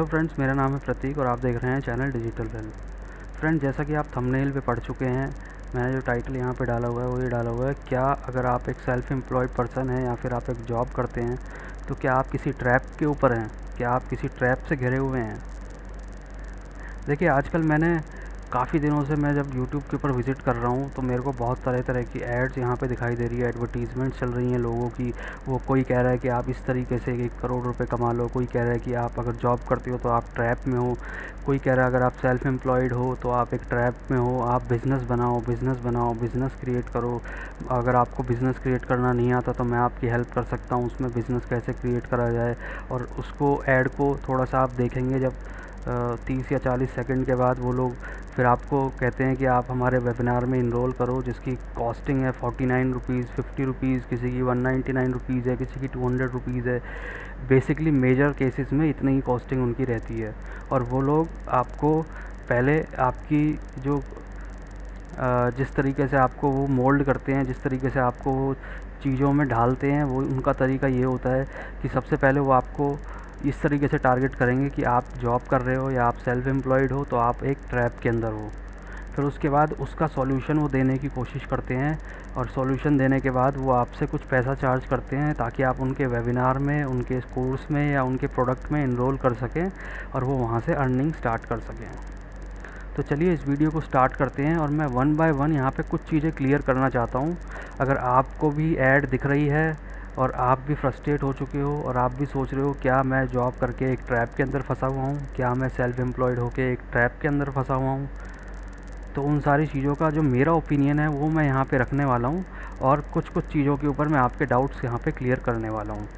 Hello friends, मेरा नाम है प्रतीक और आप देख रहे हैं चैनल डिजिटल वेल्थ। फ्रेंड, जैसा कि आप थंबनेल पे पढ़ चुके हैं, मैंने जो टाइटल यहाँ पे डाला हुआ है वो ये डाला हुआ है, क्या अगर आप एक सेल्फ एम्प्लॉयड पर्सन हैं या फिर आप एक जॉब करते हैं तो क्या आप किसी ट्रैप के ऊपर हैं, क्या आप किसी ट्रैप से घिरे हुए हैं। देखिए, आजकल मैंने काफ़ी दिनों से मैं जब यूट्यूब के ऊपर विज़िट कर रहा हूँ तो मेरे को बहुत तरह तरह की एड्स यहाँ पे दिखाई दे रही है, एडवर्टीज़मेंट चल रही हैं लोगों की। वो कोई कह रहा है कि आप इस तरीके से 1 करोड़ रुपए कमा लो, कोई कह रहा है कि आप अगर जॉब करते हो तो आप ट्रैप में हो, कोई कह रहा है अगर आप सेल्फ एम्प्लॉयड हो तो आप एक ट्रैप में हो, आप बिज़नेस बनाओ, बिज़नेस क्रिएट करो। अगर आपको बिज़नेस क्रिएट करना नहीं आता तो मैं आपकी हेल्प कर सकता हूँ उसमें, बिज़नेस कैसे क्रिएट करा जाए। और उसको ऐड को थोड़ा सा आप देखेंगे जब 30 या 40 सेकंड के बाद वो लोग फिर आपको कहते हैं कि आप हमारे वेबिनार में इनरोल करो, जिसकी कॉस्टिंग है 49 रुपीज़, 50 रुपीज़, किसी की 199 रुपीज़ है, किसी की 200 रुपीज़ है। बेसिकली मेजर केसेस में इतनी ही कॉस्टिंग उनकी रहती है। और वो लोग आपको पहले आपकी जो जिस तरीके से आपको वो मोल्ड करते हैं, जिस तरीके से आपको वो चीज़ों में ढालते हैं, वो उनका तरीका ये होता है कि सबसे पहले वो आपको इस तरीके से टारगेट करेंगे कि आप जॉब कर रहे हो या आप सेल्फ एम्प्लॉयड हो तो आप एक ट्रैप के अंदर हो। फिर उसके बाद उसका सॉल्यूशन वो देने की कोशिश करते हैं, और सॉल्यूशन देने के बाद वो आपसे कुछ पैसा चार्ज करते हैं ताकि आप उनके वेबिनार में, उनके कोर्स में या उनके प्रोडक्ट में इनरोल कर सकें और वो वहाँ से अर्निंग स्टार्ट कर सकें। तो चलिए इस वीडियो को स्टार्ट करते हैं और मैं वन बाय वन यहाँ पे कुछ चीज़ें क्लियर करना चाहता हूँ। अगर आपको भी ऐड दिख रही है और आप भी फ्रस्ट्रेट हो चुके हो और आप भी सोच रहे हो क्या मैं जॉब करके एक ट्रैप के अंदर फंसा हुआ हूँ, क्या मैं सेल्फ एम्प्लॉयड होके एक ट्रैप के अंदर फंसा हुआ हूँ, तो उन सारी चीज़ों का जो मेरा ओपिनियन है वो मैं यहाँ पे रखने वाला हूँ और कुछ कुछ चीज़ों के ऊपर मैं आपके डाउट्स यहाँ पे क्लियर करने वाला हूँ।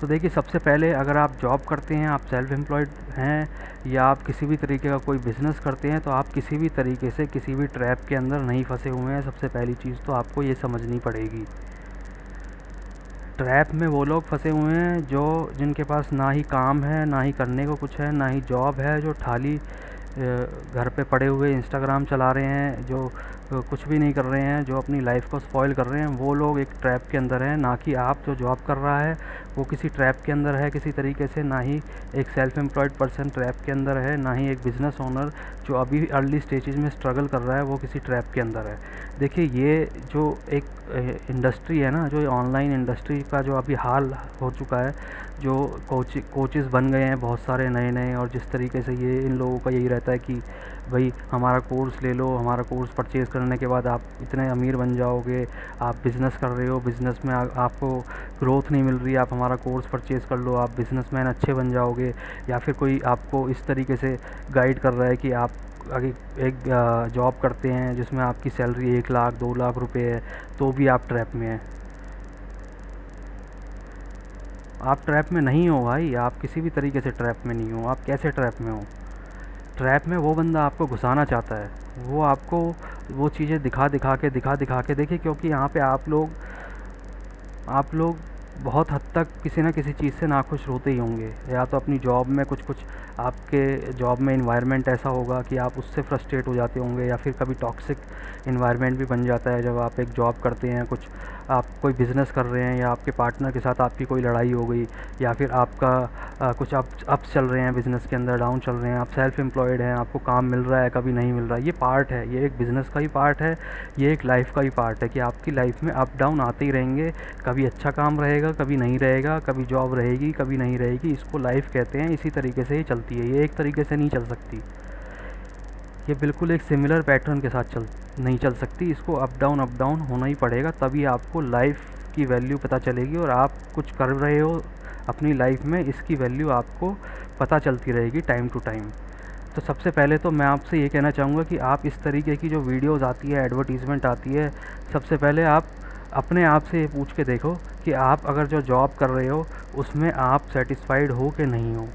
तो देखिए, सबसे पहले अगर आप जॉब करते हैं, आप सेल्फ एम्प्लॉयड हैं या आप किसी भी तरीके का कोई बिज़नेस करते हैं तो आप किसी भी तरीके से किसी भी ट्रैप के अंदर नहीं फंसे हुए हैं। सबसे पहली चीज़ तो आपको ये समझनी पड़ेगी। ट्रैप में वो लोग फंसे हुए हैं जो जिनके पास ना ही काम है, ना ही करने को कुछ है, ना ही जॉब है, जो खाली घर पे पड़े हुए इंस्टाग्राम चला रहे हैं, जो कुछ भी नहीं कर रहे हैं, जो अपनी लाइफ को स्पॉइल कर रहे हैं, वो लोग एक ट्रैप के अंदर हैं। ना कि आप जो जॉब कर रहा है वो किसी ट्रैप के अंदर है किसी तरीके से, ना ही एक सेल्फ एम्प्लॉयड पर्सन ट्रैप के अंदर है, ना ही एक बिज़नेस ओनर जो अभी अर्ली स्टेजेस में स्ट्रगल कर रहा है वो किसी ट्रैप के अंदर है। देखिए, ये जो एक इंडस्ट्री है ना, जो ऑनलाइन इंडस्ट्री का जो अभी हाल हो चुका है, जो कोचेस बन गए हैं बहुत सारे नए नए, और जिस तरीके से ये इन लोगों का यही रहता है कि भाई हमारा कोर्स ले लो, हमारा कोर्स परचेज़ करने के बाद आप इतने अमीर बन जाओगे, आप बिज़नेस कर रहे हो, बिज़नेस में आपको ग्रोथ नहीं मिल रही, आप हमारा कोर्स परचेज़ कर लो, आप बिज़नेसमैन अच्छे बन जाओगे। या फिर कोई आपको इस तरीके से गाइड कर रहा है कि आप अगर एक जॉब करते हैं जिसमें आपकी सैलरी 1 लाख 2 लाख रुपए है तो भी आप ट्रैप में हैं। आप ट्रैप में नहीं हो भाई, आप किसी भी तरीके से ट्रैप में नहीं हो। आप कैसे ट्रैप में हो? ट्रैप में वो बंदा आपको घुसाना चाहता है, वो आपको वो चीज़ें दिखा दिखा के देखिए, क्योंकि यहाँ पे आप लोग बहुत हद तक किसी न किसी चीज़ से नाखुश होते ही होंगे। या तो अपनी जॉब में कुछ आपके जॉब में इन्वायरमेंट ऐसा होगा कि आप उससे फ्रस्ट्रेट हो जाते होंगे, या फिर कभी टॉक्सिक इन्वायरमेंट भी बन जाता है जब आप एक जॉब करते हैं, कुछ आप कोई बिज़नेस कर रहे हैं या आपके पार्टनर के साथ आपकी कोई लड़ाई हो गई, या फिर आपका कुछ अप्स चल रहे हैं बिज़नेस के अंदर, डाउन चल रहे हैं, आप सेल्फ एम्प्लॉयड हैं, आपको काम मिल रहा है, कभी नहीं मिल रहा है। ये पार्ट है, ये एक बिज़नेस का ही पार्ट है, ये एक लाइफ का ही पार्ट है कि आपकी लाइफ में अप डाउन आते ही रहेंगे। कभी अच्छा काम रहेगा, कभी नहीं रहेगा, कभी जॉब रहेगी, कभी नहीं रहेगी। इसको लाइफ कहते हैं, इसी तरीके से ही चलती है, ये एक तरीके से नहीं चल सकती। ये बिल्कुल एक सिमिलर पैटर्न के साथ नहीं चल सकती। इसको अप डाउन होना ही पड़ेगा, तभी आपको लाइफ की वैल्यू पता चलेगी और आप कुछ कर रहे हो अपनी लाइफ में, इसकी वैल्यू आपको पता चलती रहेगी टाइम टू टाइम। तो सबसे पहले तो मैं आपसे ये कहना चाहूँगा कि आप इस तरीके की जो वीडियोज़ आती है, एडवर्टीज़मेंट आती है, सबसे पहले आप अपने आप से ये पूछ के देखो कि आप अगर जो जॉब कर रहे हो उसमें आप सेटिस्फाइड हो कि नहीं हो।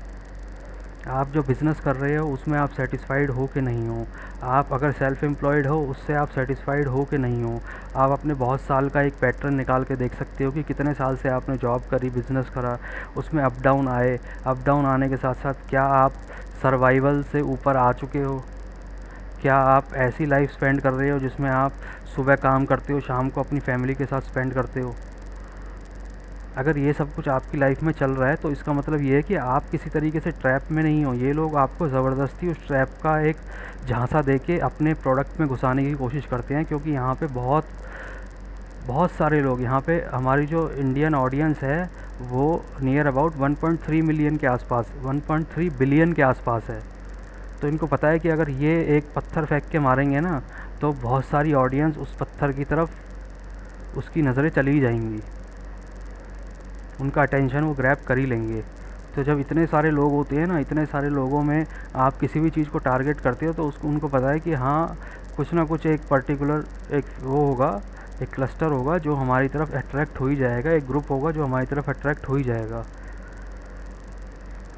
आप जो बिज़नेस कर रहे हो उसमें आप सेटिस्फाइड हो कि नहीं हो। आप अगर सेल्फ़ एम्प्लॉयड हो उससे आप सेटिस्फाइड हो कि नहीं हो। आप अपने बहुत साल का एक पैटर्न निकाल के देख सकते हो कि कितने साल से आपने जॉब करी, बिज़नेस करा, उसमें अप डाउन आए। अप डाउन आने के साथ साथ क्या आप सर्वाइवल से ऊपर आ चुके हो? क्या आप ऐसी लाइफ स्पेंड कर रहे हो जिसमें आप सुबह काम करते हो, शाम को अपनी फैमिली के साथ स्पेंड करते हो? अगर ये सब कुछ आपकी लाइफ में चल रहा है तो इसका मतलब ये है कि आप किसी तरीके से ट्रैप में नहीं हो। ये लोग आपको ज़बरदस्ती उस ट्रैप का एक झांसा दे के अपने प्रोडक्ट में घुसाने की कोशिश करते हैं, क्योंकि यहाँ पे बहुत बहुत सारे लोग, यहाँ पे हमारी जो इंडियन ऑडियंस है वो नियर अबाउट 1.3 मिलियन के आसपास, 1.3 बिलियन के आसपास है। तो इनको पता है कि अगर ये एक पत्थर फेंक के मारेंगे ना तो बहुत सारी ऑडियंस उस पत्थर की तरफ उसकी नज़रें चली जाएंगी, उनका अटेंशन वो ग्रैब कर ही लेंगे। तो जब इतने सारे लोग होते हैं ना, इतने सारे लोगों में आप किसी भी चीज़ को टारगेट करते हो तो उसको उनको पता है कि हाँ कुछ ना कुछ एक पर्टिकुलर एक वो होगा, एक क्लस्टर होगा जो हमारी तरफ अट्रैक्ट हो ही जाएगा, एक ग्रुप होगा जो हमारी तरफ अट्रैक्ट हो ही जाएगा।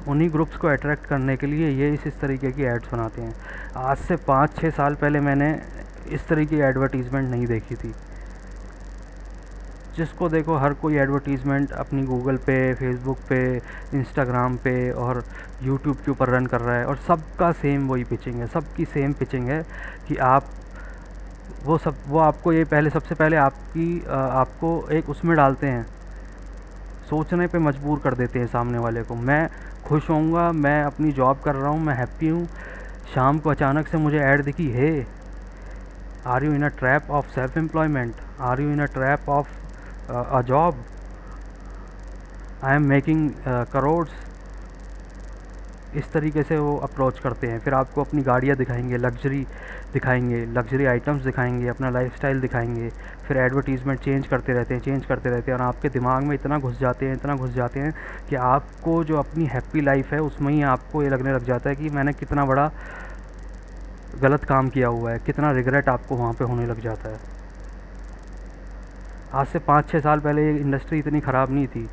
उन्हीं ग्रुप्स को अट्रैक्ट करने के लिए ये इस तरीके की एड्स बनाते हैं। आज से 5-6 साल पहले मैंने इस तरीके की एडवर्टीज़मेंट नहीं देखी थी। जिसको देखो हर कोई एडवर्टीज़मेंट अपनी गूगल पे, फेसबुक पे, इंस्टाग्राम पे और यूट्यूब के ऊपर रन कर रहा है, और सबका सेम वही पिचिंग है, सबकी सेम पिचिंग है कि आप वो आपको ये पहले सबसे पहले आपको एक उसमें डालते हैं, सोचने पे मजबूर कर देते हैं सामने वाले को। मैं खुश होऊंगा, मैं अपनी जॉब कर रहा हूँ, मैं हैप्पी हूँ, शाम को अचानक से मुझे ऐड दिखी, hey are you in a trap of self employment, are you in a trap of a job, I am making crores. इस तरीके से वो अप्रोच करते हैं। फिर आपको अपनी गाड़ियाँ दिखाएंगे, लग्जरी आइटम्स दिखाएंगे, अपना लाइफस्टाइल दिखाएंगे। फिर एडवर्टीज़मेंट चेंज करते रहते हैं और आपके दिमाग में इतना घुस जाते हैं कि आपको जो अपनी हैप्पी लाइफ है उसमें ही आपको ये लगने लग जाता है कि मैंने कितना बड़ा गलत काम किया हुआ है, कितना रिग्रेट आपको वहाँ पे होने लग जाता है। आज से 5-6 साल पहले ये इंडस्ट्री इतनी ख़राब नहीं थी।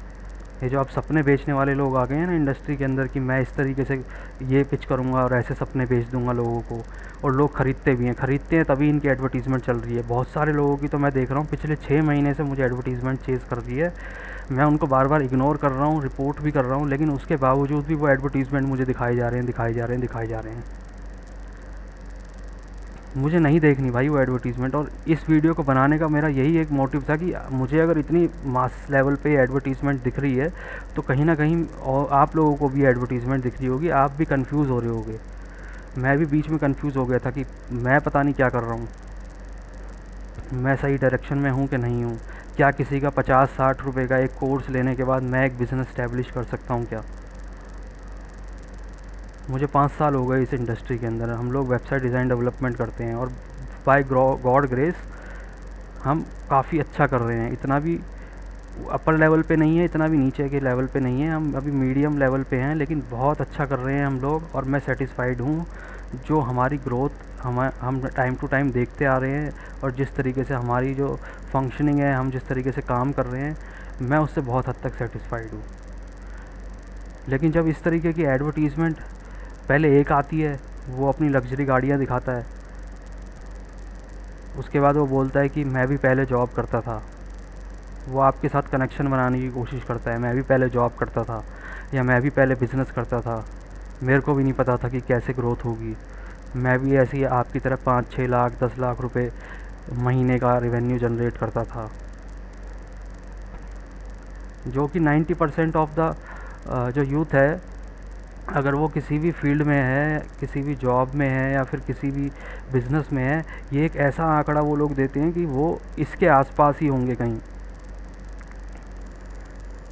ये जो अब सपने बेचने वाले लोग आ गए हैं ना इंडस्ट्री के अंदर कि मैं इस तरीके से ये पिच करूँगा और ऐसे सपने बेच दूँगा लोगों को, और लोग ख़रीदते हैं तभी इनकी एडवर्टीज़मेंट चल रही है। बहुत सारे लोगों की तो मैं देख रहा हूँ पिछले 6 महीने से मुझे एडवर्टीज़मेंट चेज़ कर रही है। मैं उनको बार बार इग्नोर कर रहा हूँ, रिपोर्ट भी कर रहा हूँ, लेकिन उसके बावजूद भी वो एडवर्टीज़मेंट मुझे दिखाए जा रहे हैं। मुझे नहीं देखनी भाई वो एडवर्टीज़मेंट। और इस वीडियो को बनाने का मेरा यही एक मोटिव था कि मुझे अगर इतनी मास लेवल पे एडवर्टीज़मेंट दिख रही है तो कहीं ना कहीं और आप लोगों को भी एडवर्टीज़मेंट दिख रही होगी, आप भी कंफ्यूज हो रहे होगे। मैं भी बीच में कंफ्यूज हो गया था कि मैं पता नहीं क्या कर रहा हूँ, मैं सही डायरेक्शन में हूँ कि नहीं हूँ, क्या किसी का 50-60 रुपये का एक कोर्स लेने के बाद मैं एक बिज़नेस इस्टेब्लिश कर सकता हूँ क्या। मुझे 5 साल हो गए इस इंडस्ट्री के अंदर। हम लोग वेबसाइट डिज़ाइन डेवलपमेंट करते हैं और बाय गॉड ग्रेस हम काफ़ी अच्छा कर रहे हैं। इतना भी अपर लेवल पे नहीं है, इतना भी नीचे के लेवल पे नहीं है, हम अभी मीडियम लेवल पे हैं, लेकिन बहुत अच्छा कर रहे हैं हम लोग। और मैं सेटिस्फाइड हूँ जो हमारी ग्रोथ हम टाइम टू टाइम देखते आ रहे हैं, और जिस तरीके से हमारी जो फंक्शनिंग है, हम जिस तरीके से काम कर रहे हैं, मैं उससे बहुत हद तक सेटिस्फाइड हूँ। लेकिन जब इस तरीके की एडवर्टीज़मेंट पहले एक आती है, वो अपनी लग्जरी गाड़ियाँ दिखाता है, उसके बाद वो बोलता है कि मैं भी पहले जॉब करता था, वो आपके साथ कनेक्शन बनाने की कोशिश करता है, मैं भी पहले जॉब करता था, या मैं भी पहले बिज़नेस करता था, मेरे को भी नहीं पता था कि कैसे ग्रोथ होगी, मैं भी ऐसे ही आपकी तरह 5-6 लाख 10 लाख रुपए महीने का रेवेन्यू जनरेट करता था। जो कि 90% ऑफ द जो यूथ है, अगर वो किसी भी फील्ड में है, किसी भी जॉब में है या फिर किसी भी बिज़नेस में है, ये एक ऐसा आंकड़ा वो लोग देते हैं कि वो इसके आसपास ही होंगे कहीं।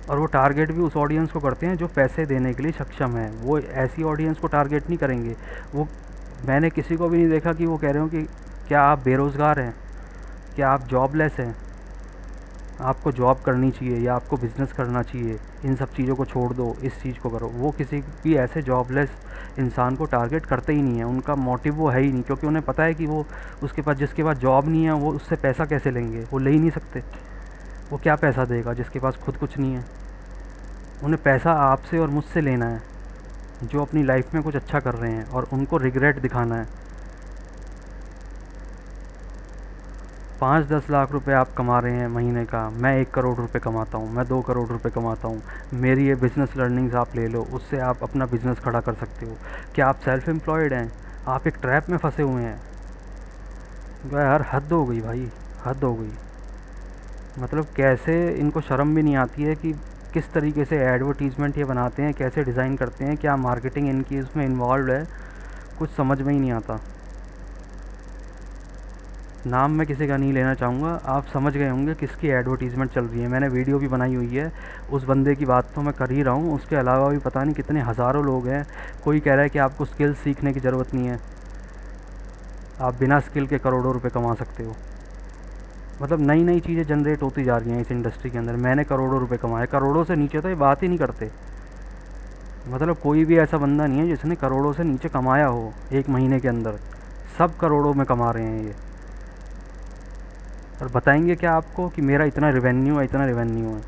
और वो टारगेट भी उस ऑडियंस को करते हैं जो पैसे देने के लिए सक्षम है। वो ऐसी ऑडियंस को टारगेट नहीं करेंगे। वो मैंने किसी को भी नहीं देखा कि वो कह रहे हो कि क्या आप बेरोज़गार हैं, क्या आप जॉबलेस हैं, आपको जॉब करनी चाहिए या आपको बिज़नेस करना चाहिए, इन सब चीज़ों को छोड़ दो, इस चीज़ को करो। वो किसी भी ऐसे जॉबलेस इंसान को टारगेट करते ही नहीं है। उनका मोटिव वो है ही नहीं, क्योंकि उन्हें पता है कि वो जिसके पास जॉब नहीं है वो उससे पैसा कैसे लेंगे, वो ले ही नहीं सकते। वो क्या पैसा देगा जिसके पास खुद कुछ नहीं है। उन्हें पैसा आपसे और मुझसे लेना है जो अपनी लाइफ में कुछ अच्छा कर रहे हैं, और उनको रिग्रेट दिखाना है। 5-10 लाख रुपए आप कमा रहे हैं महीने का, मैं 1 करोड़ रुपए कमाता हूँ, मैं 2 करोड़ रुपए कमाता हूँ। मेरी ये बिज़नेस लर्निंग्स आप ले लो, उससे आप अपना बिज़नेस खड़ा कर सकते हो। क्या आप सेल्फ एम्प्लॉयड हैं, आप एक ट्रैप में फंसे हुए हैं। यार हद हो गई भाई, हद हो गई। मतलब कैसे इनको शर्म भी नहीं आती है कि किस तरीके से एडवर्टीज़मेंट ये बनाते हैं, कैसे डिज़ाइन करते हैं, क्या मार्केटिंग इनकी उसमें इन्वॉल्व है, कुछ समझ में ही नहीं आता। नाम मैं किसी का नहीं लेना चाहूँगा, आप समझ गए होंगे किसकी एडवर्टीज़मेंट चल रही है। मैंने वीडियो भी बनाई हुई है, उस बंदे की बात तो मैं कर ही रहा हूँ, उसके अलावा भी पता नहीं कितने हज़ारों लोग हैं। कोई कह रहा है कि आपको स्किल्स सीखने की ज़रूरत नहीं है, आप बिना स्किल के करोड़ों रुपए कमा सकते हो। मतलब नई नई चीज़ें जनरेट होती जा रही हैं इस इंडस्ट्री के अंदर। मैंने करोड़ों रुपए कमाए, करोड़ों से नीचे तो ये बात ही नहीं करते। मतलब कोई भी ऐसा बंदा नहीं है जिसने करोड़ों से नीचे कमाया हो एक महीने के अंदर, सब करोड़ों में कमा रहे हैं ये। और बताएंगे क्या आपको कि मेरा इतना रिवेन्यू है, इतना रिवेन्यू है,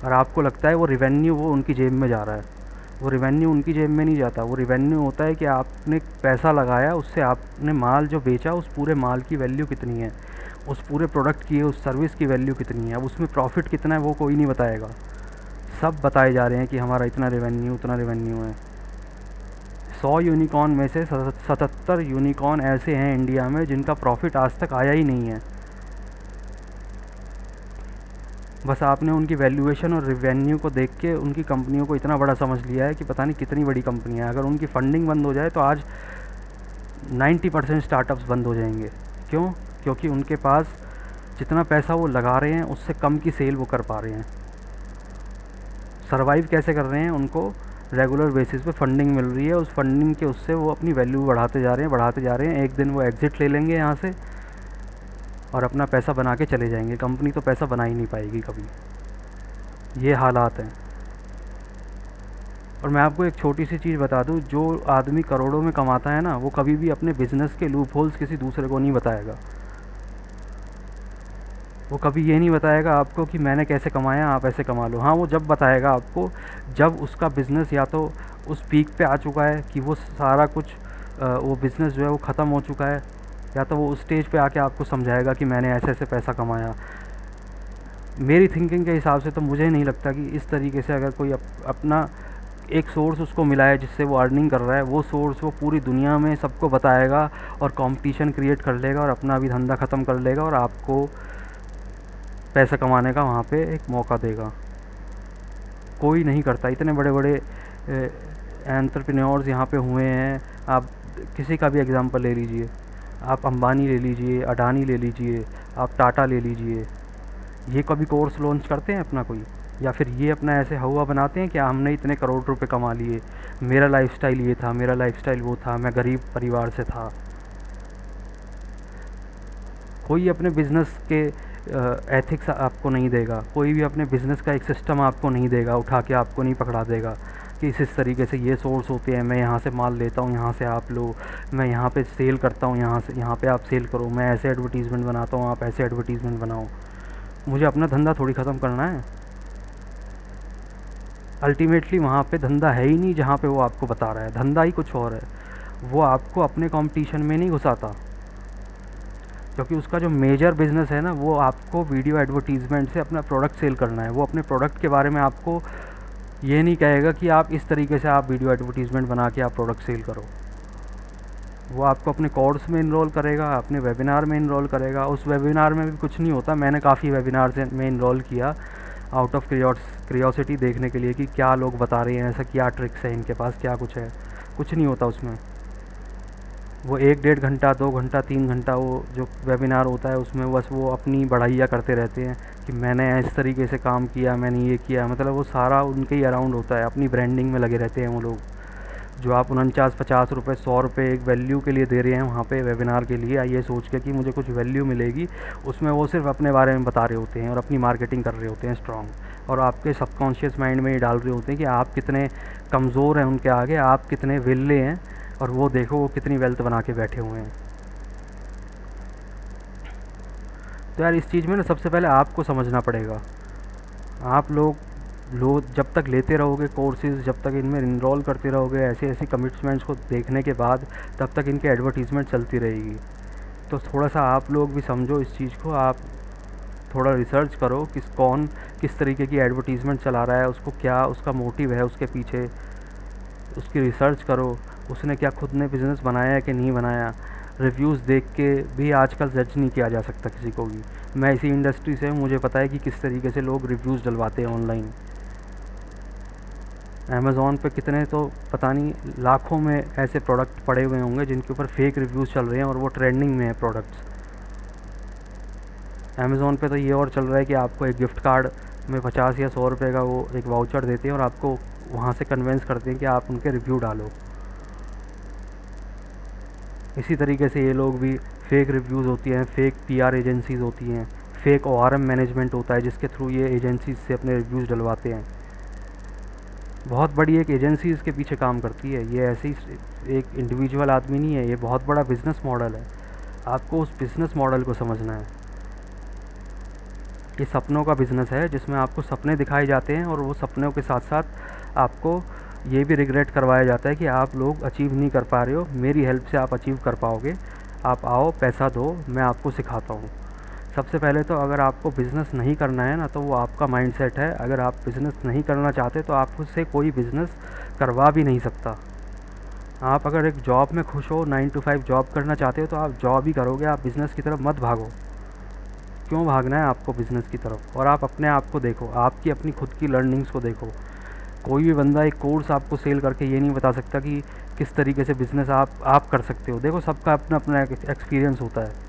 और आपको लगता है वो रिवेन्यू वो उनकी जेब में जा रहा है। वो रिवेन्यू उनकी जेब में नहीं जाता। वो रिवेन्यू होता है कि आपने पैसा लगाया, उससे आपने माल जो बेचा उस पूरे माल की वैल्यू कितनी है, उस पूरे प्रोडक्ट की, उस सर्विस की वैल्यू कितनी है। अब उसमें प्रॉफिट कितना है वो कोई नहीं बताएगा, सब बताए जा रहे हैं कि हमारा इतना रिवेन्यू, उतना रिवेन्यू है। 100 यूनिकॉर्न में से 77 यूनिकॉर्न ऐसे हैं इंडिया में जिनका प्रॉफिट आज तक आया ही नहीं है। बस आपने उनकी वैल्यूएशन और रिवेन्यू को देख के उनकी कंपनियों को इतना बड़ा समझ लिया है कि पता नहीं कितनी बड़ी कंपनी है। अगर उनकी फंडिंग बंद हो जाए तो आज 90% स्टार्टअप्स बंद हो जाएंगे। क्यों? क्योंकि उनके पास जितना पैसा वो लगा रहे हैं उससे कम की सेल वो कर पा रहे हैं। सर्वाइव कैसे कर रहे हैं? उनको रेगुलर बेसिस पे फंडिंग मिल रही है, उस फंडिंग के उससे वो अपनी वैल्यू बढ़ाते जा रहे हैं, बढ़ाते जा रहे हैं। एक दिन वो एग्ज़िट ले लेंगे यहाँ से और अपना पैसा बना के चले जाएंगे। कंपनी तो पैसा बना ही नहीं पाएगी कभी। ये हालात हैं। और मैं आपको एक छोटी सी चीज़ बता दूं, जो आदमी करोड़ों में कमाता है ना, वो कभी भी अपने बिज़नेस के लूप होल्स किसी दूसरे को नहीं बताएगा। वो कभी ये नहीं बताएगा आपको कि मैंने कैसे कमाया, आप ऐसे कमा लो। हाँ, वो जब बताएगा आपको जब उसका बिज़नेस या तो उस पीक पे आ चुका है कि वो सारा कुछ वो बिज़नेस जो है वो ख़त्म हो चुका है, या तो वो उस स्टेज पे आके आपको समझाएगा कि मैंने ऐसे ऐसे पैसा कमाया। मेरी थिंकिंग के हिसाब से तो मुझे नहीं लगता कि इस तरीके से अगर कोई अपना एक सोर्स उसको मिला है जिससे वो अर्निंग कर रहा है, वो सोर्स वो पूरी दुनिया में सबको बताएगा और कंपटीशन क्रिएट कर लेगा और अपना भी धंधा ख़त्म कर लेगा और आपको पैसा कमाने का वहाँ पे एक मौका देगा। कोई नहीं करता। इतने बड़े बड़े एंटरप्रेन्योर्स यहाँ पे हुए हैं। आप किसी का भी एग्जांपल ले लीजिए, आप अंबानी ले लीजिए, अडानी ले लीजिए, आप टाटा ले लीजिए। ये कभी कोर्स लॉन्च करते हैं अपना कोई, या फिर ये अपना ऐसे हवा बनाते हैं कि हमने इतने करोड़ रुपए कमा लिए, मेरा लाइफस्टाइल ये था, मेरा लाइफस्टाइल वो था, मैं गरीब परिवार से था। कोई अपने बिज़नेस के एथिक्स आपको नहीं देगा, कोई भी अपने बिज़नेस का एक सिस्टम आपको नहीं देगा, उठा के आपको नहीं पकड़ा देगा कि इस तरीके से ये सोर्स होते हैं, मैं यहाँ से माल लेता हूँ, यहाँ से आप लो, मैं यहाँ पे सेल करता हूँ, यहाँ से यहाँ पे आप सेल करो, मैं ऐसे एडवर्टीज़मेंट बनाता हूँ, आप ऐसे एडवर्टीज़मेंट बनाओ। मुझे अपना धंधा थोड़ी ख़त्म करना है। अल्टीमेटली वहाँ पे धंधा है ही नहीं जहाँ पे वो आपको बता रहा है, धंधा ही कुछ और है। वो आपको अपने कंपटीशन में नहीं घुसाता, क्योंकि उसका जो मेजर बिज़नेस है ना, वो आपको वीडियो एडवर्टीज़मेंट से अपना प्रोडक्ट सेल करना है। वो अपने प्रोडक्ट के बारे में आपको ये नहीं कहेगा कि आप इस तरीके से आप वीडियो एडवर्टीज़मेंट बना के आप प्रोडक्ट सेल करो। वो आपको अपने कोर्स में इनरोल करेगा, अपने वेबिनार में इनरोल करेगा। उस वेबिनार में भी कुछ नहीं होता। मैंने काफ़ी वेबिनार में इनरोल किया आउट ऑफ क्रियोसिटी देखने के लिए कि क्या लोग बता रहे हैं, ऐसा क्या ट्रिक्स है इनके पास, क्या कुछ है। कुछ नहीं होता उसमें। वो 1-1.5 घंटा, 2 घंटा, 3 घंटा वो जो वेबिनार होता है उसमें बस वो अपनी बढ़ाइयाँ करते रहते हैं कि मैंने इस तरीके से काम किया, मैंने ये किया। मतलब वो सारा उनके ही अराउंड होता है, अपनी ब्रांडिंग में लगे रहते हैं वो लोग। जो आप 49-50 रुपये, 100 रुपये एक वैल्यू के लिए दे रहे हैं वहाँ पे वेबिनार के लिए, ये सोच के कि मुझे कुछ वैल्यू मिलेगी, उसमें वो सिर्फ अपने बारे में बता रहे होते हैं और अपनी मार्केटिंग कर रहे होते हैं स्ट्रॉन्ग। और आपके सबकॉन्शियस माइंड में ये डाल रहे होते हैं कि आप कितने कमज़ोर हैं उनके आगे, आप कितने विल्ले हैं, और वो देखो वो कितनी वेल्थ बना के बैठे हुए हैं। तो यार इस चीज़ में ना सबसे पहले आपको समझना पड़ेगा। आप लोग जब तक लेते रहोगे कोर्सेज़, जब तक इनमें इनरोल करते रहोगे ऐसे ऐसे कमिटमेंट्स को देखने के बाद, तब तक इनके एडवर्टीज़मेंट चलती रहेगी। तो थोड़ा सा आप लोग भी समझो इस चीज़ को। आप थोड़ा रिसर्च करो कौन किस तरीके की एडवर्टीज़मेंट चला रहा है, उसको क्या उसका मोटिव है उसके पीछे, उसकी रिसर्च करो। उसने क्या खुद ने बिज़नेस बनाया है कि नहीं बनाया। रिव्यूज़ देख के भी आजकल जज नहीं किया जा सकता किसी को भी। मैं इसी इंडस्ट्री से हूँ, मुझे पता है कि किस तरीके से लोग रिव्यूज़ डलवाते हैं ऑनलाइन। अमेज़ॉन पे कितने तो पता नहीं लाखों में ऐसे प्रोडक्ट पड़े हुए होंगे जिनके ऊपर फेक रिव्यूज़ चल रहे हैं और वो ट्रेंडिंग में है प्रोडक्ट्स। अमेज़ॉन पे तो ये और चल रहा है कि आपको एक गिफ्ट कार्ड में 50 या 100 रुपये का वो एक वाउचर देते हैं और आपको वहाँ से कन्वेंस करते हैं कि आप उनके रिव्यू डालो। इसी तरीके से ये लोग भी फेक रिव्यूज़ होती हैं, फेक पीआर एजेंसीज़ होती हैं, फेक ओआरएम मैनेजमेंट होता है जिसके थ्रू ये एजेंसीज से अपने रिव्यूज़ डलवाते हैं। बहुत बड़ी एक एजेंसी इसके पीछे काम करती है, ये ऐसे ही एक इंडिविजुअल आदमी नहीं है, ये बहुत बड़ा बिज़नेस मॉडल है। आपको उस बिज़नेस मॉडल को समझना है। ये सपनों का बिज़नेस है जिसमें आपको सपने दिखाए जाते हैं और वो सपनों के साथ साथ आपको ये भी रिग्रेट करवाया जाता है कि आप लोग अचीव नहीं कर पा रहे हो, मेरी हेल्प से आप अचीव कर पाओगे, आप आओ पैसा दो, मैं आपको सिखाता हूँ। सबसे पहले तो अगर आपको बिज़नेस नहीं करना है ना, तो वो आपका माइंडसेट है। अगर आप बिज़नेस नहीं करना चाहते तो आपसे कोई बिज़नेस करवा भी नहीं सकता। आप अगर एक जॉब में खुश हो, 9 to 5 जॉब करना चाहते हो तो आप जॉब ही करोगे, आप बिज़नेस की तरफ मत भागो। क्यों भागना है आपको बिज़नेस की तरफ? और आप अपने आप को देखो, आपकी अपनी खुद की लर्निंग्स को देखो। कोई भी बंदा एक कोर्स आपको सेल करके ये नहीं बता सकता कि किस तरीके से बिज़नेस आप कर सकते हो। देखो, सबका अपना अपना एक्सपीरियंस होता है।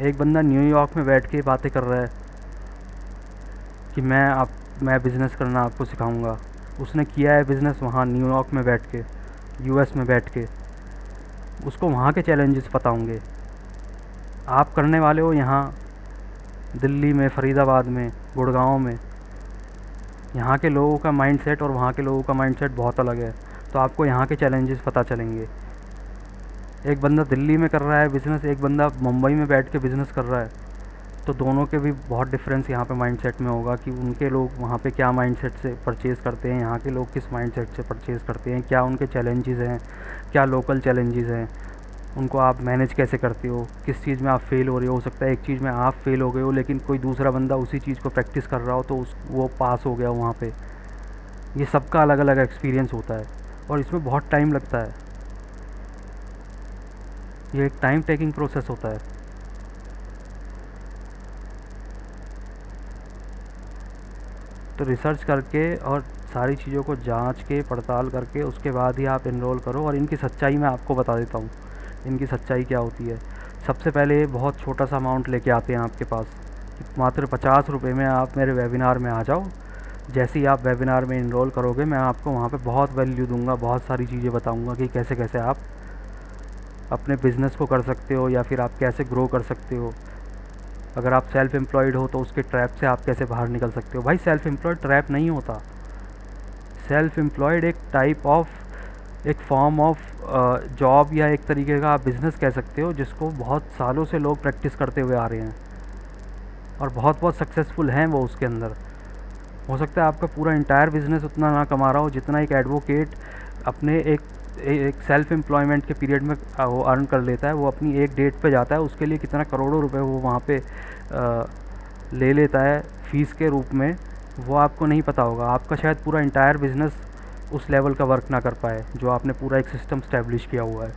एक बंदा न्यूयॉर्क में बैठ के बातें कर रहा है कि मैं बिज़नेस करना आपको सिखाऊंगा। उसने किया है बिज़नेस वहाँ न्यूयॉर्क में बैठ के, यूएस में बैठ के, उसको वहाँ के चैलेंजेस पता होंगे। आप करने वाले हो यहाँ दिल्ली में, फ़रीदाबाद में, गुड़गांव में। यहाँ के लोगों का माइंडसेट और वहाँ के लोगों का माइंडसेट बहुत अलग है, तो आपको यहाँ के चैलेंजेस पता चलेंगे। एक बंदा दिल्ली में कर रहा है बिज़नेस, एक बंदा मुंबई में बैठ के बिज़नेस कर रहा है, तो दोनों के भी बहुत डिफरेंस यहाँ पे माइंडसेट में होगा कि उनके लोग वहाँ पे क्या माइंडसेट से परचेज़ करते हैं, यहाँ के लोग किस माइंडसेट से परचेज़ करते हैं, क्या उनके चैलेंजेस हैं, क्या लोकल चैलेंजेस हैं, उनको आप मैनेज कैसे करते हो, किस चीज़ में आप फेल हो रहे हो सकता है एक चीज़ में आप फेल हो गए हो लेकिन कोई दूसरा बंदा उसी चीज़ को प्रैक्टिस कर रहा हो तो वो पास हो गया वहाँ पे। ये सबका अलग अलग एक्सपीरियंस होता है और इसमें बहुत टाइम लगता है। ये एक टाइम टेकिंग प्रोसेस होता है। तो रिसर्च करके और सारी चीज़ों को जांच के पड़ताल करके उसके बाद ही आप इनरोल करो। और इनकी सच्चाई मैं आपको बता देता हूँ, इनकी सच्चाई क्या होती है। सबसे पहले बहुत छोटा सा अमाउंट लेके आते हैं आपके पास, मात्र 50 रुपये में आप मेरे वेबिनार में आ जाओ। जैसे ही आप वेबिनार में इनरोल करोगे मैं आपको वहाँ पे बहुत वैल्यू दूंगा, बहुत सारी चीज़ें बताऊंगा कि कैसे कैसे आप अपने बिज़नेस को कर सकते हो या फिर आप कैसे ग्रो कर सकते हो। अगर आप सेल्फ़ एम्प्लॉयड हो तो उसके ट्रैप से आप कैसे बाहर निकल सकते हो। भाई, सेल्फ़ एम्प्लॉयड ट्रैप नहीं होता। सेल्फ़ एम्प्लॉयड एक टाइप ऑफ, एक फॉर्म ऑफ जॉब या एक तरीके का आप बिज़नेस कह सकते हो जिसको बहुत सालों से लोग प्रैक्टिस करते हुए आ रहे हैं और बहुत बहुत सक्सेसफुल हैं वो उसके अंदर। हो सकता है आपका पूरा इंटायर बिज़नेस उतना ना कमा रहा हो जितना एक एडवोकेट अपने एक सेल्फ़ एम्प्लॉयमेंट के पीरियड में वो अर्न कर लेता है। वो अपनी एक डेट पे जाता है, उसके लिए कितना करोड़ों रुपए वो वहाँ पे ले लेता है फ़ीस के रूप में, वो आपको नहीं पता होगा। आपका शायद पूरा इंटायर बिज़नेस उस लेवल का वर्क ना कर पाए जो आपने पूरा एक सिस्टम स्टैब्लिश किया हुआ है।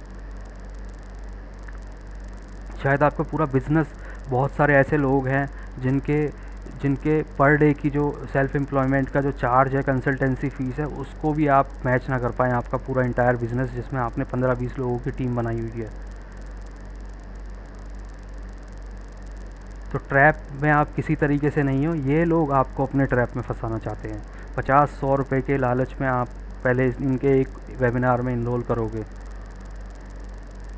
शायद आपका पूरा बिज़नेस, बहुत सारे ऐसे लोग हैं जिनके जिनके पर डे की जो सेल्फ़ एम्प्लॉयमेंट का जो चार्ज है, कंसल्टेंसी फ़ीस है, उसको भी आप मैच ना कर पाएँ आपका पूरा इंटायर बिज़नेस जिसमें आपने 15-20 लोगों की टीम बनाई हुई है। तो ट्रैप में आप किसी तरीके से नहीं हो, ये लोग आपको अपने ट्रैप में फंसाना चाहते हैं। 50-100 रुपये के लालच में आप पहले इनके एक वेबिनार में इनरोल करोगे।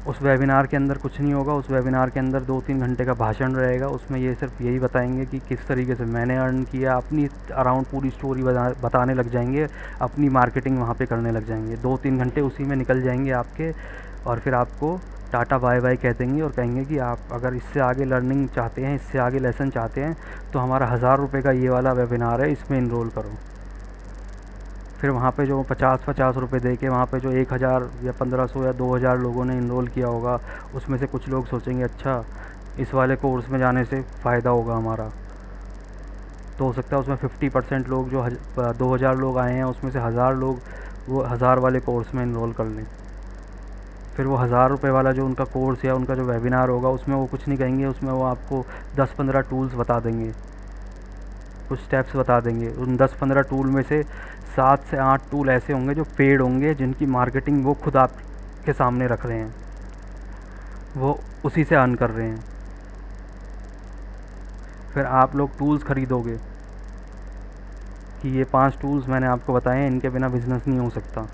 उस वेबिनार के अंदर कुछ नहीं होगा। उस वेबिनार के अंदर 2-3 घंटे का भाषण रहेगा, उसमें ये सिर्फ यही बताएंगे कि किस तरीके से मैंने अर्न किया, अपनी अराउंड पूरी स्टोरी बताने लग जाएंगे, अपनी मार्केटिंग वहाँ पे करने लग जाएंगे। 2-3 घंटे उसी में निकल जाएंगे आपके और फिर आपको टाटा बाय बाय कह देंगे और कहेंगे कि आप अगर इससे आगे लर्निंग चाहते हैं, इससे आगे लेसन चाहते हैं तो हमारा 1000 रुपये का ये वाला वेबिनार है, इसमें इनरोल करो। फिर वहाँ पे जो 50-50 रुपये दे के वहाँ पे जो 1000 या 1500 या 2000 लोगों ने इनरोल किया होगा, उसमें से कुछ लोग सोचेंगे अच्छा इस वाले कोर्स में जाने से फ़ायदा होगा हमारा। तो हो सकता है उसमें 50% लोग जो 2000 लोग आए हैं उसमें से 1000 लोग वो 1000 वाले कोर्स में इनरोल कर लें। फिर वो 1000 रुपये वाला जो उनका कोर्स या उनका जो वेबिनार होगा उसमें वो कुछ नहीं कहेंगे, उसमें वो आपको 10-15 टूल्स बता देंगे, कुछ स्टेप्स बता देंगे। उन 10-15 टूल में से 7 से 8 टूल ऐसे होंगे जो पेड होंगे, जिनकी मार्केटिंग वो खुद आपके सामने रख रहे हैं, वो उसी से अर्न कर रहे हैं। फिर आप लोग टूल्स ख़रीदोगे कि ये 5 टूल्स मैंने आपको बताए हैं, इनके बिना बिज़नेस नहीं हो सकता।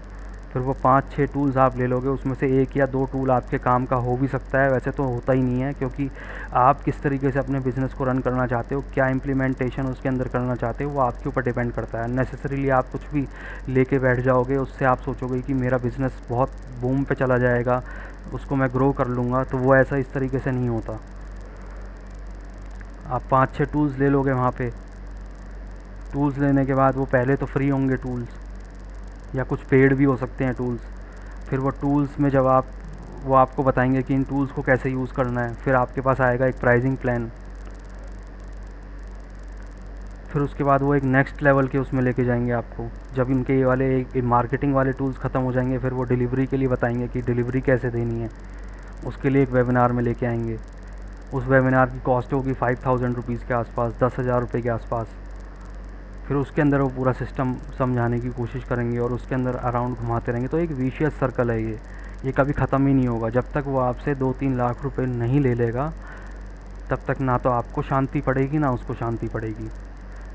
फिर वो 5-6 टूल्स आप ले लोगे, उसमें से 1 या 2 टूल आपके काम का हो भी सकता है, वैसे तो होता ही नहीं है, क्योंकि आप किस तरीके से अपने बिज़नेस को रन करना चाहते हो, क्या इम्प्लीमेंटेशन उसके अंदर करना चाहते हो, वो आपके ऊपर डिपेंड करता है। नेसेसरीली आप कुछ भी लेके बैठ जाओगे, उससे आप सोचोगे कि मेरा बिज़नेस बहुत बूम पे चला जाएगा, उसको मैं ग्रो कर लूँगा, तो वो ऐसा इस तरीके से नहीं होता। आप 5-6 टूल्स ले लोगे वहाँ पे। टूल्स लेने के बाद वो पहले तो फ्री होंगे टूल्स, या कुछ पेड भी हो सकते हैं टूल्स। फिर वो टूल्स में जब वो आपको बताएंगे कि इन टूल्स को कैसे यूज़ करना है, फिर आपके पास आएगा एक प्राइसिंग प्लान। फिर उसके बाद वो एक नेक्स्ट लेवल के उसमें लेके जाएंगे आपको। जब इनके ये वाले एक मार्केटिंग वाले टूल्स ख़त्म हो जाएंगे, फिर वो डिलीवरी के लिए बताएंगे कि डिलीवरी कैसे देनी है, उसके लिए एक वेबिनार में लेके आएंगे। उस वेबिनार की कॉस्ट होगी 5000 रुपीज़ के आसपास, 10,000 रुपये के आसपास। फिर उसके अंदर वो पूरा सिस्टम समझाने की कोशिश करेंगे और उसके अंदर अराउंड घुमाते रहेंगे। तो एक विशियस सर्कल है ये कभी ख़त्म ही नहीं होगा। जब तक वो आपसे 2-3 लाख रुपए नहीं ले लेगा, तब तक ना तो आपको शांति पड़ेगी ना उसको शांति पड़ेगी।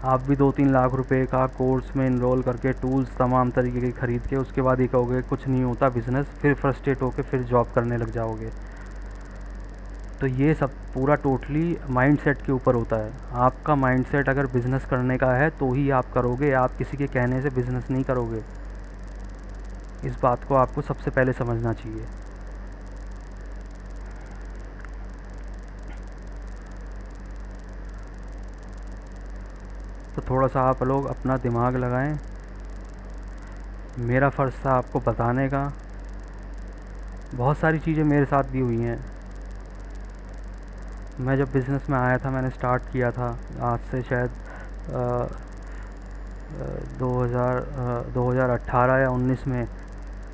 आप भी 2-3 लाख रुपए का कोर्स में इनरोल करके टूल्स तमाम तरीके के ख़रीद के उसके बाद ये कहोगे कुछ नहीं होता बिज़नेस, फिर फ्रस्ट्रेट होकर फिर जॉब करने लग जाओगे। तो ये सब पूरा टोटली माइंडसेट के ऊपर होता है। आपका माइंडसेट अगर बिज़नेस करने का है तो ही आप करोगे, आप किसी के कहने से बिज़नेस नहीं करोगे। इस बात को आपको सबसे पहले समझना चाहिए। तो थोड़ा सा आप लोग अपना दिमाग लगाएं। मेरा फ़र्ज़ था आपको बताने का। बहुत सारी चीज़ें मेरे साथ भी हुई हैं। मैं जब बिज़नेस में आया था, मैंने स्टार्ट किया था आज से शायद 2018 या 19 में,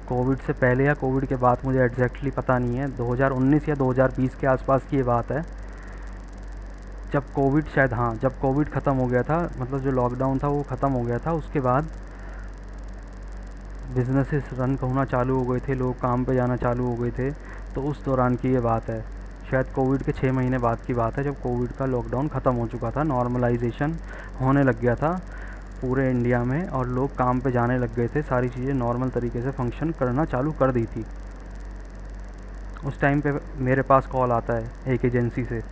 कोविड से पहले या कोविड के बाद, मुझे एग्जैक्टली पता नहीं है। 2019 या 2020 के आसपास की ये बात है। जब कोविड शायद, हाँ, जब कोविड ख़त्म हो गया था, मतलब जो लॉकडाउन था वो ख़त्म हो गया था, उसके बाद बिज़नेसेस रन होना चालू हो गए थे, लोग काम पे जाना चालू हो गए थे। तो उस दौरान की ये बात है, शायद कोविड के 6 महीने बाद की बात है, जब कोविड का लॉकडाउन ख़त्म हो चुका था, नॉर्मलाइजेशन होने लग गया था पूरे इंडिया में और लोग काम पे जाने लग गए थे, सारी चीज़ें नॉर्मल तरीके से फंक्शन करना चालू कर दी थी। उस टाइम पे मेरे पास कॉल आता है एक एजेंसी से।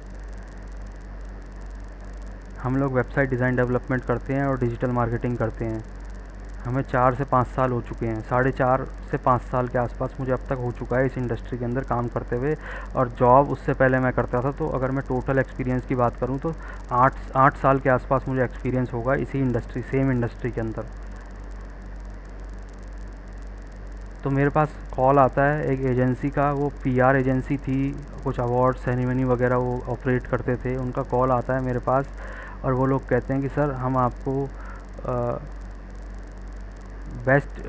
हम लोग वेबसाइट डिज़ाइन डेवलपमेंट करते हैं और डिजिटल मार्केटिंग करते हैं। हमें 4 से 5 साल हो चुके हैं, 4.5 से 5 साल के आसपास मुझे अब तक हो चुका है इस इंडस्ट्री के अंदर काम करते हुए। और जॉब उससे पहले मैं करता था, तो अगर मैं टोटल एक्सपीरियंस की बात करूं तो 8 साल के आसपास मुझे एक्सपीरियंस होगा इसी इंडस्ट्री, सेम इंडस्ट्री के अंदर। तो मेरे पास कॉल आता है एक एजेंसी का, वो PR एजेंसी थी, कुछ अवार्ड सेरेमनी वगैरह वो ऑपरेट करते थे। उनका कॉल आता है मेरे पास और वो लोग कहते हैं कि सर हम आपको best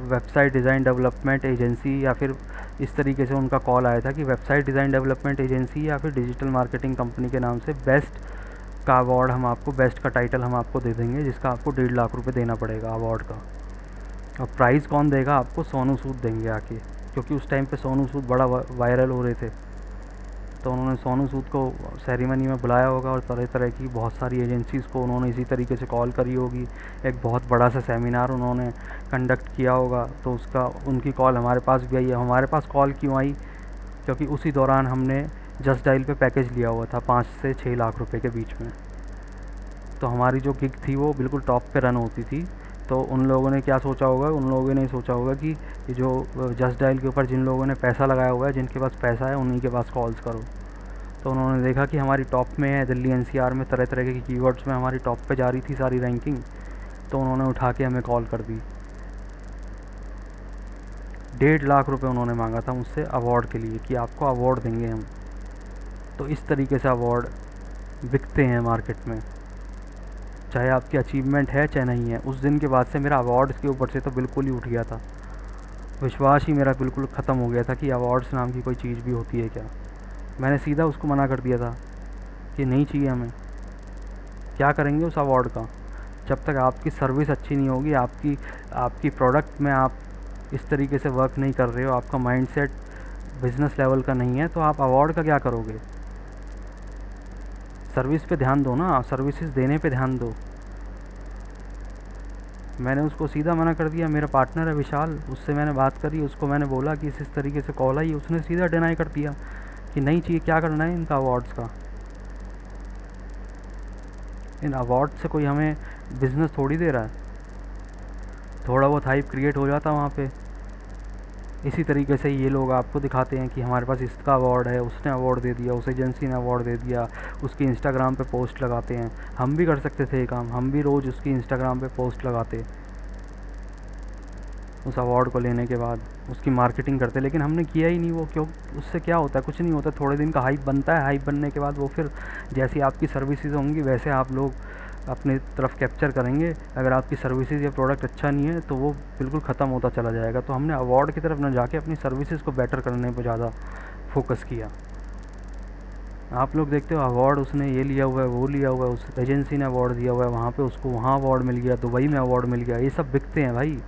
website design development agency, या फिर इस तरीके से उनका कॉल आया था कि वेबसाइट डिज़ाइन डेवलपमेंट एजेंसी या फिर डिजिटल मार्केटिंग कंपनी के नाम से बेस्ट का अवार्ड हम आपको, बेस्ट का टाइटल हम आपको दे देंगे, जिसका आपको 1.5 लाख रुपए देना पड़ेगा अवार्ड का। और प्राइज़ कौन देगा आपको? सोनू सूद देंगे आके, क्योंकि उस टाइम पे सोनू सूद बड़ा वायरल हो रहे थे। तो उन्होंने सोनू सूद को सेरेमनी में बुलाया होगा और तरह तरह की बहुत सारी एजेंसीज़ को उन्होंने इसी तरीके से कॉल करी होगी। एक बहुत बड़ा सा सेमिनार उन्होंने कंडक्ट किया होगा, तो उनकी कॉल हमारे पास भी आई है। हमारे पास कॉल क्यों आई? क्योंकि उसी दौरान हमने जस्ट डायल पे पैकेज लिया हुआ था 5 से 6 लाख रुपए के बीच में। तो हमारी जो गिग थी वो बिल्कुल टॉप पे रन होती थी। तो उन लोगों ने क्या सोचा होगा? उन लोगों ने सोचा होगा कि ये जो जस्ट डायल के ऊपर जिन लोगों ने पैसा लगाया हुआ है, जिनके पास पैसा है, उन्हीं के पास कॉल्स करो। तो उन्होंने देखा कि हमारी टॉप में है, दिल्ली NCR में तरह तरह के कीवर्ड्स में हमारी टॉप पे जा रही थी सारी रैंकिंग। तो उन्होंने उठा के हमें कॉल कर दी। 1.5 लाख रुपए उन्होंने मांगा था मुझसे अवार्ड के लिए, कि आपको अवार्ड देंगे हम। तो इस तरीके से अवार्ड बिकते हैं मार्केट में, चाहे आपकी अचीवमेंट है चाहे नहीं है। उस दिन के बाद से मेरा अवार्ड्स के ऊपर से तो बिल्कुल ही उठ गया था। विश्वास ही मेरा बिल्कुल ख़त्म हो गया था कि अवार्ड्स नाम की कोई चीज़ भी होती है क्या। मैंने सीधा उसको मना कर दिया था कि नहीं चाहिए हमें। क्या करेंगे उस अवार्ड का जब तक आपकी सर्विस अच्छी नहीं होगी, आपकी आपकी प्रोडक्ट में आप इस तरीके से वर्क नहीं कर रहे हो, आपका माइंडसेट बिज़नेस लेवल का नहीं है, तो आप अवार्ड का क्या करोगे। सर्विस पे ध्यान दो ना, सर्विसेज देने पे ध्यान दो। मैंने उसको सीधा मना कर दिया। मेरा पार्टनर है विशाल, उससे मैंने बात करी, उसको मैंने बोला कि इस तरीके से कॉल आई, उसने सीधा डिनाई कर दिया कि नहीं चाहिए। क्या करना है इनका अवार्ड्स का, इन अवार्ड से कोई हमें बिज़नेस थोड़ी दे रहा है। थोड़ा बहुत हाइप क्रिएट हो जाता वहाँ पे। इसी तरीके से ये लोग आपको दिखाते हैं कि हमारे पास इसका अवार्ड है, उसने अवार्ड दे दिया, उस एजेंसी ने अवार्ड दे दिया, उसकी इंस्टाग्राम पे पोस्ट लगाते हैं। हम भी कर सकते थे ये काम, हम भी रोज़ उसकी इंस्टाग्राम पे पोस्ट लगाते उस अवार्ड को लेने के बाद, उसकी मार्केटिंग करते, लेकिन हमने किया ही नहीं वो। क्यों? उससे क्या होता है? कुछ नहीं होता। थोड़े दिन का हाइप बनता है, हाइप बनने के बाद वो फिर जैसी आपकी सर्विसेज होंगी वैसे आप लोग अपने तरफ कैप्चर करेंगे। अगर आपकी सर्विसेज या प्रोडक्ट अच्छा नहीं है तो वो बिल्कुल ख़त्म होता चला जाएगा। तो हमने अवार्ड की तरफ ना जाके अपनी सर्विसेज को बेटर करने पर ज़्यादा फोकस किया। आप लोग देखते हो अवार्ड उसने ये लिया हुआ है, वो लिया हुआ है, उस एजेंसी ने अवार्ड दिया हुआ है, वहाँ पे उसको वहाँ अवार्ड मिल गया, दुबई में अवार्ड मिल गया। ये सब बिकते हैं भाई,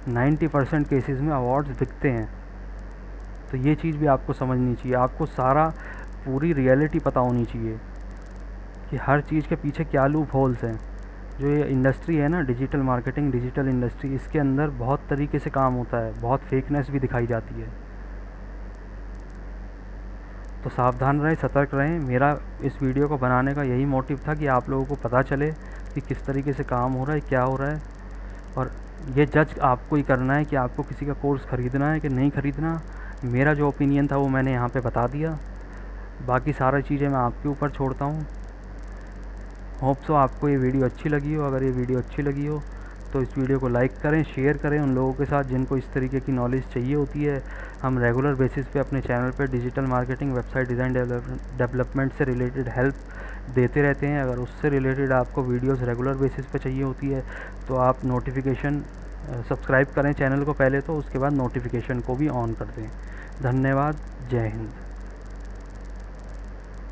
90% केसेस में अवार्ड्स बिकते हैं। तो ये चीज़ भी आपको समझनी चाहिए। आपको सारा पूरी रियलिटी पता होनी चाहिए कि हर चीज़ के पीछे क्या लूप होल्स हैं। जो ये इंडस्ट्री है ना, डिजिटल मार्केटिंग, डिजिटल इंडस्ट्री, इसके अंदर बहुत तरीके से काम होता है, बहुत फेकनेस भी दिखाई जाती है। तो सावधान रहें, सतर्क रहें। मेरा इस वीडियो को बनाने का यही मोटिव था कि आप लोगों को पता चले कि किस तरीके से काम हो रहा है, क्या हो रहा है। और ये जज आपको ही करना है कि आपको किसी का कोर्स ख़रीदना है कि नहीं ख़रीदना। मेरा जो ओपिनियन था वो मैंने यहाँ पे बता दिया, बाकी सारी चीज़ें मैं आपके ऊपर छोड़ता हूँ। होप सो आपको ये वीडियो अच्छी लगी हो। अगर ये वीडियो अच्छी लगी हो तो इस वीडियो को लाइक करें, शेयर करें उन लोगों के साथ जिनको इस तरीके की नॉलेज चाहिए होती है। हम रेगुलर बेसिस पे अपने चैनल पे digital marketing, website design development से रिलेटेड हेल्प देते रहते हैं। अगर उससे रिलेटेड आपको वीडियोस रेगुलर बेसिस पे चाहिए होती है तो आप नोटिफिकेशन सब्सक्राइब करें चैनल को पहले, तो उसके बाद नोटिफिकेशन को भी ऑन कर दें। धन्यवाद। जय हिंद।